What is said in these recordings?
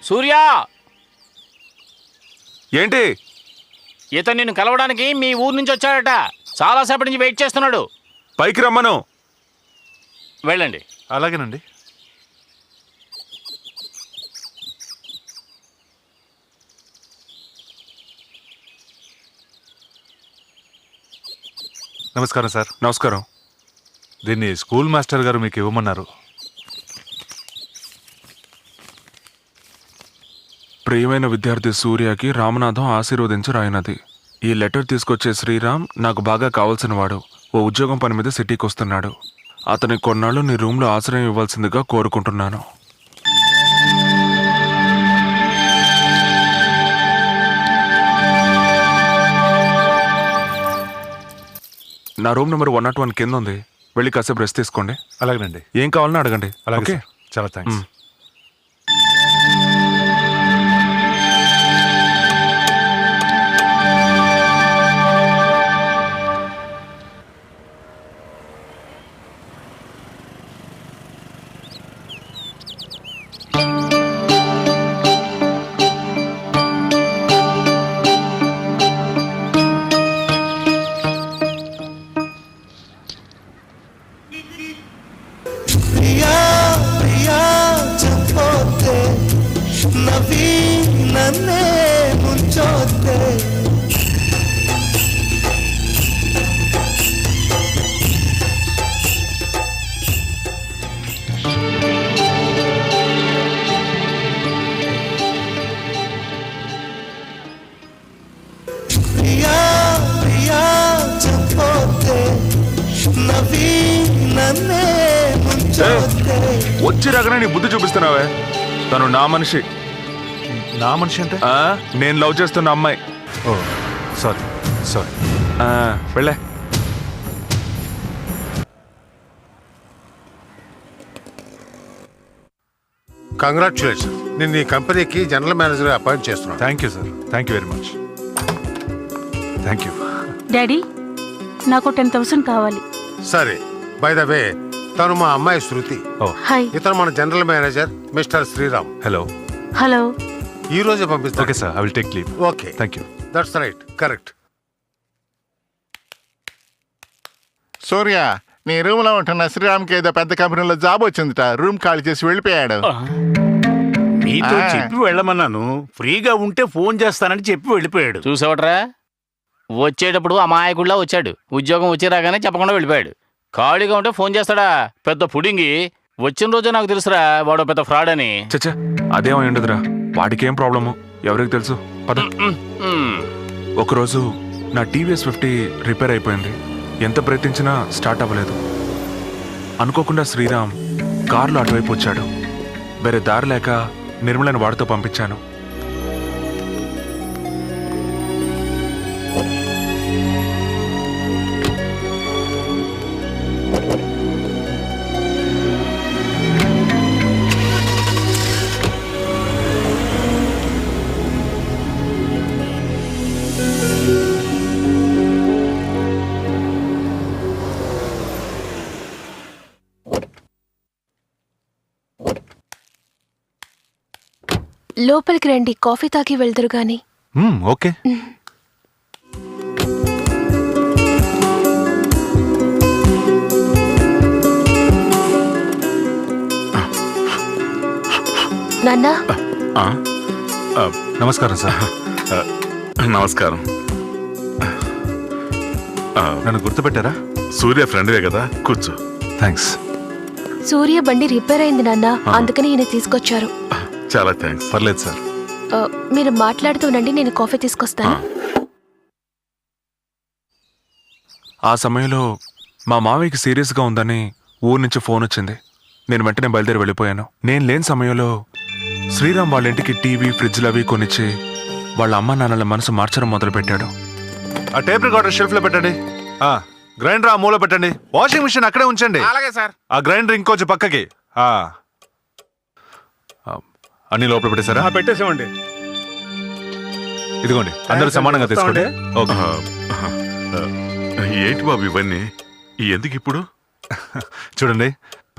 సూర్య, ఏంటి? ఇతను నిన్ను కలవడానికి మీ ఊరు నుంచి వచ్చాడట. చాలాసేపటి నుంచి వెయిట్ చేస్తున్నాడు. పైకి రమ్మను. వెళ్ళండి. అలాగేనండి. నమస్కారం సార్. నమస్కారం. దీన్ని స్కూల్ మాస్టర్ గారు మీకు ఇవ్వమన్నారు. ప్రియమైన విద్యార్థి సూర్యకి రామనాథం ఆశీర్వదించి రాయినది. ఈ లెటర్ తీసుకొచ్చే శ్రీరామ్ నాకు బాగా కావాల్సిన వాడు. ఓ ఉద్యోగం పని మీద సిటీకి వస్తున్నాడు. అతనికి కొన్నాళ్ళు నీ రూమ్లో ఆశ్రయం ఇవ్వాల్సిందిగా కోరుకుంటున్నాను. నా రూమ్ నెంబర్ 101 కింద ఉంది. వెళ్ళి కాసేపు రెస్ట్ తీసుకోండి. అలాగేనండి. ఏం కావాలని అడగండి. అలాగే. చాలా థ్యాంక్స్. వచ్చి రాగానే నీ బుద్ధి చూపిస్తున్నావే. తను నా మనిషి. నా మనిషి అంటే? నేను లవ్ చేస్తున్న అమ్మాయి. ఓ సారీ సారీ. వెళ్ళే. కంగ్రాచులేషన్. నేను ఈ కంపెనీకి జనరల్ మేనేజర్ అపాయింట్ చేస్తున్నాను. Thank you sir. Thank you very much. Thank you. Daddy, నాకు 10,000 కావాలి. సరే, బై ద వే తను మా అమ్మాయి శృతి. ఓ హాయ్. ఇతను మన general manager mister Sriram. Hello. Hello. ఈ రోజే పంపిస్తాను. Okay sir, I will take leave. Okay, thank you. That's right, correct. Surya, నీ రూమ్ లో ఉంటున్న శ్రీరామ్కి ఏదో పెద్ద కంపెనీలో జాబ్ వచ్చిందిట. రూమ్ ఖాళీ చేసి వెళ్ళిపోయాడు. మీతో చెప్పి వెళ్ళమన్నాను. ఫ్రీగా ఉంటే ఫోన్ చేస్తానని చెప్పి వెళ్ళిపోయాడు. చూసావట్రా, వచ్చేటప్పుడు అమాయకుడిలా వచ్చాడు. ఉద్యోగం వచ్చి రాగానే చెప్పకుండా వెళ్ళిపోయాడు. ఖాళీగా ఉంటే ఫోన్ చేస్తాడా? పెద్ద పుడింగి. వచ్చిన రోజే నాకు తెలుసురా వాడు పెద్ద ఫ్రాడ్ అని. చచ్చా, అదేమై ఉండదురా. వాడికేం ప్రాబ్లము ఎవరికి తెలుసు. పద. ఒకరోజు నా టీవీఎస్ 50 రిపేర్ అయిపోయింది. ఎంత ప్రయత్నించినా స్టార్ట్ అవ్వలేదు. అనుకోకుండా శ్రీరామ్ కారులో అటువైపు వచ్చాడు. వేరే దారి లేక నిర్మలని వాడితో పంపించాను. లోపలికి రండి, కాఫీ తాగి వెళ్దురు గాని. ఓకే. నాన్నా. నమస్కారం సార్. నమస్కారం. నన్ను గుర్తుపెట్టారా? సూర్య ఫ్రెండ్వే కదా, కూర్చో. థ్యాంక్స్. సూర్య బండి రిపేర్ అయింది నాన్న, అందుకని ఈయన తీసుకొచ్చారు. చాలా థ్యాంక్స్. పర్లేదు సార్. మీరు మాట్లాడుతూనండి, నేను కాఫీ తీసుకొస్తాను. ఆ సమయంలో మా మావయ్యకి సీరియస్గా ఉందని ఊరి నుంచి ఫోన్ వచ్చింది. నేను వెంటనే బయలుదేరి వెళ్ళిపోయాను. నేను లేని సమయంలో శ్రీరామ్ వాళ్ళ ఇంటికి టీవీ, ఫ్రిడ్జ్లు అవి కొనిచ్చి వాళ్ళ అమ్మ నాన్నల మనసు మార్చడం మొదలుపెట్టాడు. ఆ టేప్ రికార్డర్ షెల్ఫ్ లో పెట్టండి. గ్రైండర్ ఆ మూల పెట్టండి. వాషింగ్ మిషన్ అక్కడే ఉంచండి. అలాగే సార్. ఆ గ్రైండర్ ఇంకొంచెం పక్కకి. అన్ని లోపల పెట్టేశారా? పెట్టేసామండి. ఇదిగోండి, అందరూ సమానంగా తీసుకోండి. ఓకే. ఏంటి బాబు ఇవన్నీ? ఎందుకు ఇప్పుడు? చూడండి,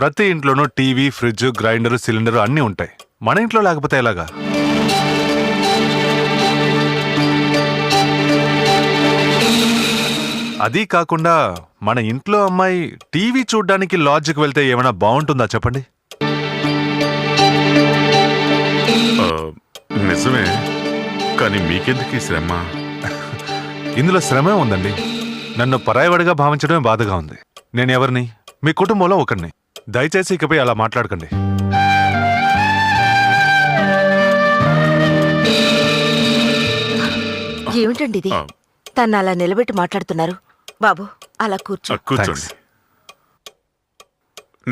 ప్రతి ఇంట్లోనూ టీవీ, ఫ్రిడ్జ్, గ్రైండర్, సిలిండర్ అన్నీ ఉంటాయి. మన ఇంట్లో లేకపోతే ఎలాగా? అది కాకుండా మన ఇంట్లో అమ్మాయి టీవీ చూడ్డానికి లాడ్జికి వెళ్తే ఏమైనా బాగుంటుందా చెప్పండి? ఆ, నిజమే, కానీ మీకెందుకు ఈ శ్రమ? ఇందులో శ్రమే ఉందండి. నన్ను పరాయవాడిగా భావించడమే బాధగా ఉంది. నేను ఎవరిని? మీ కుటుంబంలో ఒకరిని. దయచేసి ఇకపై అలా మాట్లాడకండి. ఏమిటండి ఇది? ఆ, తను అలా నిలబెట్టి మాట్లాడుతున్నారు. బాబు అలా కూర్చో. కూర్చోండి.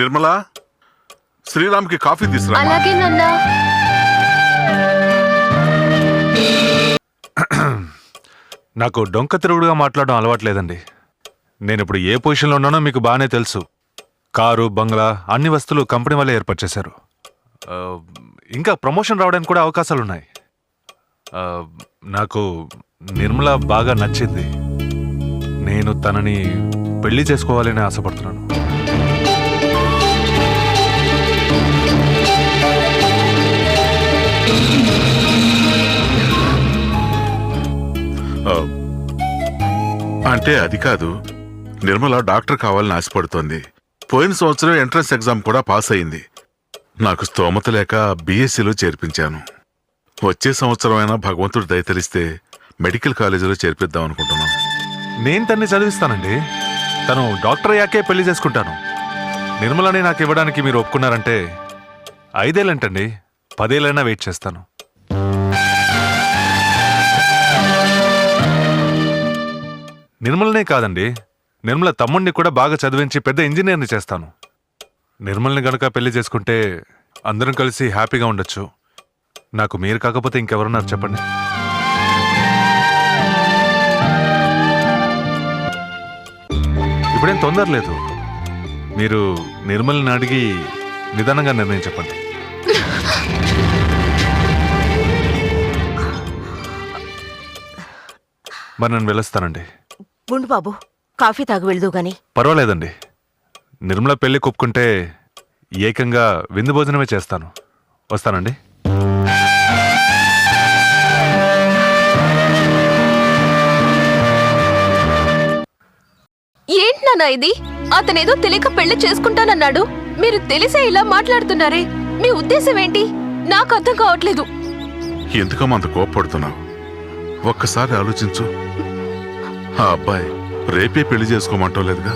నిర్మలా, శ్రీరామ్కి కాఫీ తీసుకురా. అలాగే నాన్నా. నాకు డొంక తిరుగుడుగా మాట్లాడడం అలవాట్లేదండి. నేను ఇప్పుడు ఏ పొజిషన్లో ఉన్నానో మీకు బాగానే తెలుసు. కారు, బంగ్లా, అన్ని వస్తువులు కంపెనీ వాళ్ళే ఏర్పాటు చేశారు. ఇంకా ప్రమోషన్ రావడానికి కూడా అవకాశాలున్నాయి. నాకు నిర్మల బాగా నచ్చింది. నేను తనని పెళ్లి చేసుకోవాలని ఆశపడుతున్నాను. ఆ, అంటే అది కాదు, నిర్మల డాక్టర్ కావాలని ఆశపడుతోంది. పోయిన సంవత్సరం ఎంట్రన్స్ ఎగ్జామ్ కూడా పాస్ అయింది. నాకు స్తోమత లేక బీఎస్సీలో చేర్పించాను. వచ్చే సంవత్సరం అయినా భగవంతుడు దయతలిస్తే మెడికల్ కాలేజీలో చేర్పిద్దాం అనుకుంటున్నాను. నేను తన్ని చదివిస్తానండి. తను డాక్టర్ అయ్యాకే పెళ్లి చేసుకుంటాను. నిర్మలని నాకు ఇవ్వడానికి మీరు ఒప్పుకున్నారంటే 5 ఏళ్ళంటండి, 10 ఏళ్ళైనా వెయిట్ చేస్తాను. నిర్మలనే కాదండి, నిర్మల తమ్ముడిని కూడా బాగా చదివించి పెద్ద ఇంజనీర్ని చేస్తాను. నిర్మల్ని గనుక పెళ్లి చేసుకుంటే అందరం కలిసి హ్యాపీగా ఉండొచ్చు. నాకు మీరు కాకపోతే ఇంకెవరున్నారు చెప్పండి? ఇప్పుడేం తొందర లేదు. మీరు నిర్మల్ని అడిగి నిదానంగా నిర్ణయం చెప్పండి. మరి నేను వెళ్ళొస్తానండి. ఉండు బాబు, కాఫీ తాగి వెళ్దు గాని. పర్వాలేదండి. నిర్మల పెళ్లి కొప్పుకుంటే ఏకంగా విందు భోజనమే చేస్తాను. వస్తానండి. ఏంటి నాన్న ఇది? అతనేదో తెలియక పెళ్లి చేసుకుంటానన్నాడు. మీరు తెలిసే ఇలా మాట్లాడుతున్నారే, మీ ఉద్దేశం ఏంటి? నాకు అర్థం కావట్లేదు. ఎందుకమ్మా అంత కోప్పడుతున్నావు? ఒక్కసారి ఆలోచించు. ఆ అబ్బాయి రేపే పెళ్లి చేసుకోమంటావు లేదుగా.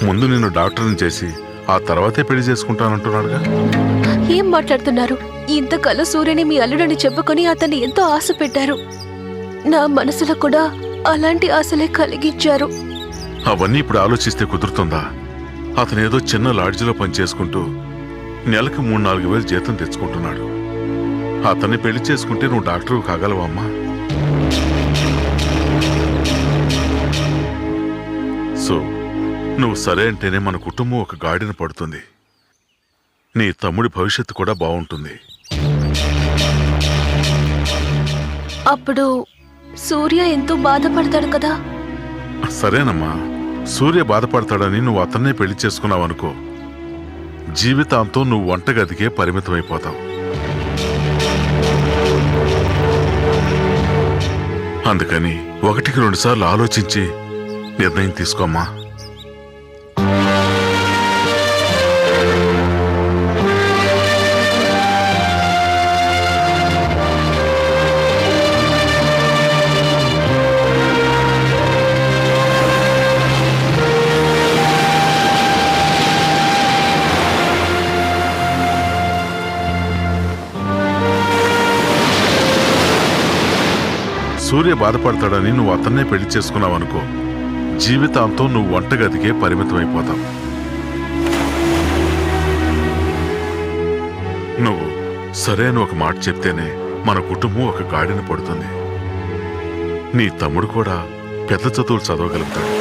ముందు నిన్ను డాక్టర్ని చేసి ఆ తర్వాతే పెళ్లి చేసుకుంటానంటున్నాడుగా. ఏం మాట్లాడుతున్నారు? ఇంతకాలం సూర్యని మీ అల్లుడని చెప్పుకొని అతన్ని ఎంతో ఆశ పెట్టారు. నా మనసులో కూడా అలాంటి ఆశలే కలిగించారు. అవన్నీ ఇప్పుడు ఆలోచిస్తే కుదురుతుందా? అతనేదో చిన్న లాడ్జిలో పనిచేసుకుంటూ నెలకు 3-4 వేలు జీతం తెచ్చుకుంటున్నాడు. అతన్ని పెళ్లి చేసుకుంటే నువ్వు డాక్టర్ కాగలవమ్మా? సో నువ్వు సరే అంటేనే మన కుటుంబం ఒక గాడిన పడుతుంది. నీ తమ్ముడి భవిష్యత్తు కూడా బాగుంటుంది. అప్పుడు సూర్య ఎంతో బాధపడతాడు కదా. సరేనమ్మా, సూర్య బాధపడతాడని నువ్వు అతన్నే పెళ్లి చేసుకున్నావనుకో, జీవితాంతం నువ్వు వంటగదికే పరిమితమైపోతావు. అందుకని 1-2 సార్లు ఆలోచించి నిర్ణయం తీసుకోమ్మా. సూర్య బాధపడతాడని నువ్వు అతన్నే పెళ్లి చేసుకున్నావనుకో, జీవితాంతం నువ్వు వంటగదికే పరిమితమైపోతావు. నువ్వు సరే అని ఒక మాట చెప్తేనే మన కుటుంబం ఒక గాడిన పడుతుంది. నీ తమ్ముడు కూడా పెద్ద చదువులు చదవగలుగుతాడు.